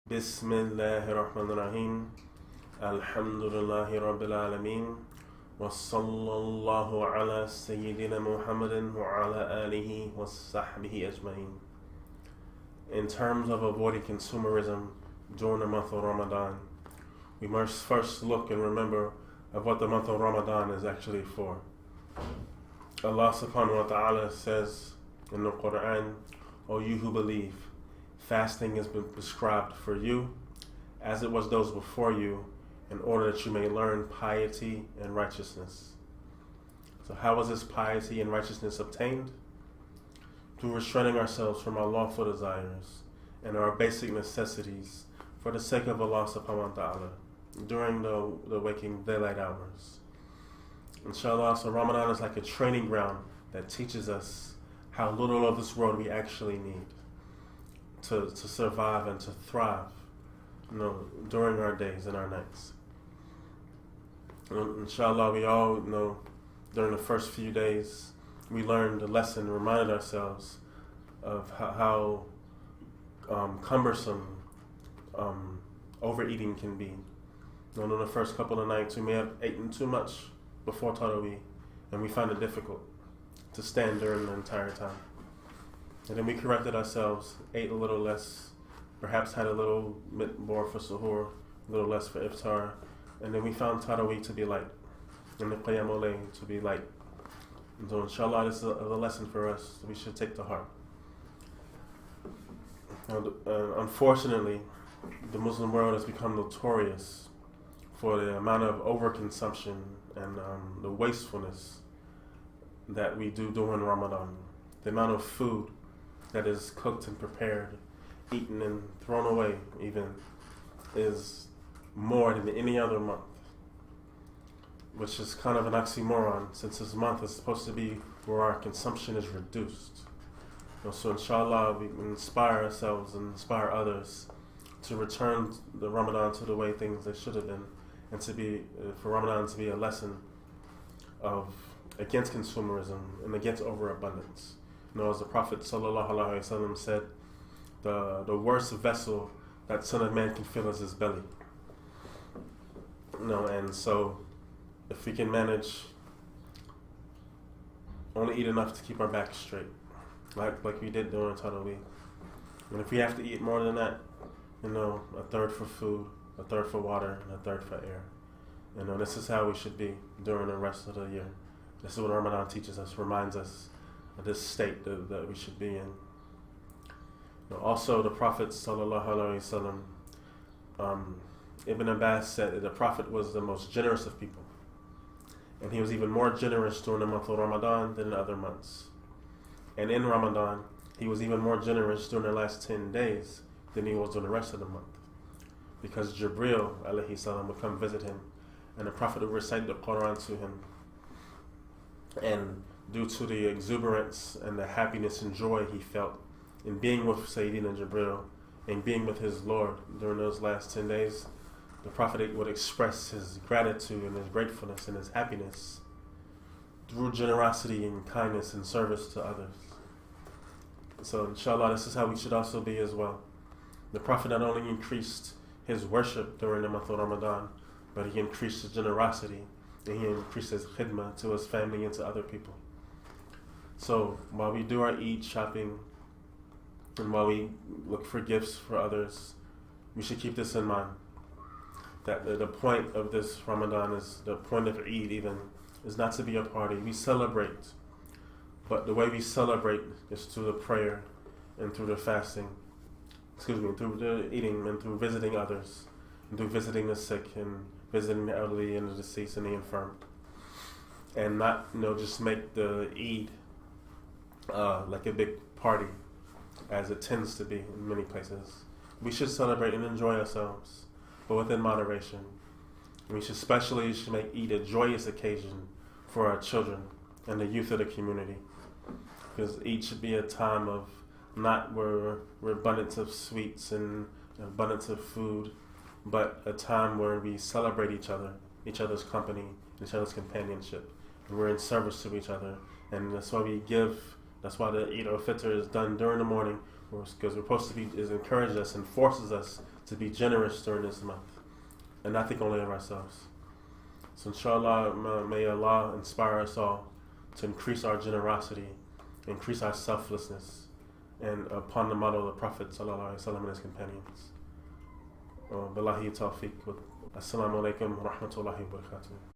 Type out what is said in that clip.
Bismillahirrahmanirrahim. Alhamdulillahi Rabbil Alameen. Wa sallallahu ala Sayyidina Muhammadin wa ala alihi wa sahbihi ajma'in. In terms of avoiding consumerism during the month of Ramadan, we must first look and remember of what the month of Ramadan is actually for. Allah subhanahu wa ta'ala says in the Quran, O you who believe, fasting has been prescribed for you, as it was those before you, in order that you may learn piety and righteousness. So how is this piety and righteousness obtained? Through restraining ourselves from our lawful desires and our basic necessities for the sake of Allah subhanahu wa ta'ala during the waking daylight hours. Inshallah, so Ramadan is like a training ground that teaches us how little of this world we actually need to survive and to thrive, during our days and our nights. Inshallah, we all know during the first few days we learned a lesson, reminded ourselves of how cumbersome overeating can be. In the first couple of nights we may have eaten too much before Taraweeh, and we find it difficult to stand during the entire time. And then we corrected ourselves, ate a little less, perhaps had a little bit more for suhoor, a little less for iftar, and then we found Taraweeh to be light, and the Qiyamul Layl to be light. And so inshallah, this is a lesson for us that we should take to heart. Unfortunately, the Muslim world has become notorious for the amount of overconsumption and the wastefulness that we do during Ramadan. The amount of food that is cooked and prepared, eaten and thrown away even, is more than any other month, which is kind of an oxymoron, since this month is supposed to be where our consumption is reduced. So inshallah, we inspire ourselves and inspire others to return the Ramadan to the way things they should have been, and to be for Ramadan to be a lesson against consumerism and against overabundance. As the Prophet ﷺ said, the worst vessel that Son of Man can fill is his belly. And so if we can manage only eat enough to keep our back straight, like we did during Taraweeh. And if we have to eat more than that, a third for food, a third for water, and a third for air. This is how we should be during the rest of the year. This is what Ramadan teaches us, reminds us of this state that we should be in. Also, the Prophet ﷺ, Ibn Abbas said that the Prophet was the most generous of people. And he was even more generous during the month of Ramadan than in other months. And in Ramadan, he was even more generous during the last 10 days than he was during the rest of the month. Because Jibreel alayhi salam would come visit him, and the Prophet would recite the Quran to him. And due to the exuberance and the happiness and joy he felt in being with Sayyidina Jibreel and being with his Lord during those last 10 days, the Prophet would express his gratitude and his gratefulness and his happiness through generosity and kindness and service to others. So inshallah, this is how we should also be as well. The Prophet not only increased his worship during the month of Ramadan, but he increased his generosity and he increased his khidmah to his family and to other people. So while we do our Eid shopping and while we look for gifts for others, we should keep this in mind, that the point of this Ramadan, is the point of Eid even, is not to be a party. We celebrate, but the way we celebrate is through the prayer and through the fasting, through the eating and through visiting others, and through visiting the sick and visiting the elderly and the deceased and the infirm. And not, just make the Eid like a big party, as it tends to be in many places. We should celebrate and enjoy ourselves, but within moderation. We should make Eid a joyous occasion for our children and the youth of the community, because Eid should be a time of not where we're abundance of sweets and abundance of food, but a time where we celebrate each other's company, each other's companionship, and we're in service to each other. And that's why we give. That's why the Eid al-Fitr is done during the morning, because we're supposed to be, it encourages us and forces us to be generous during this month, and not think only of ourselves. So inshallah, may Allah inspire us all to increase our generosity, increase our selflessness, and upon the model of the Prophet ﷺ and his companions. Billahi tawfiq. Assalamu alaikum wa rahmatullahi wa barakatuh.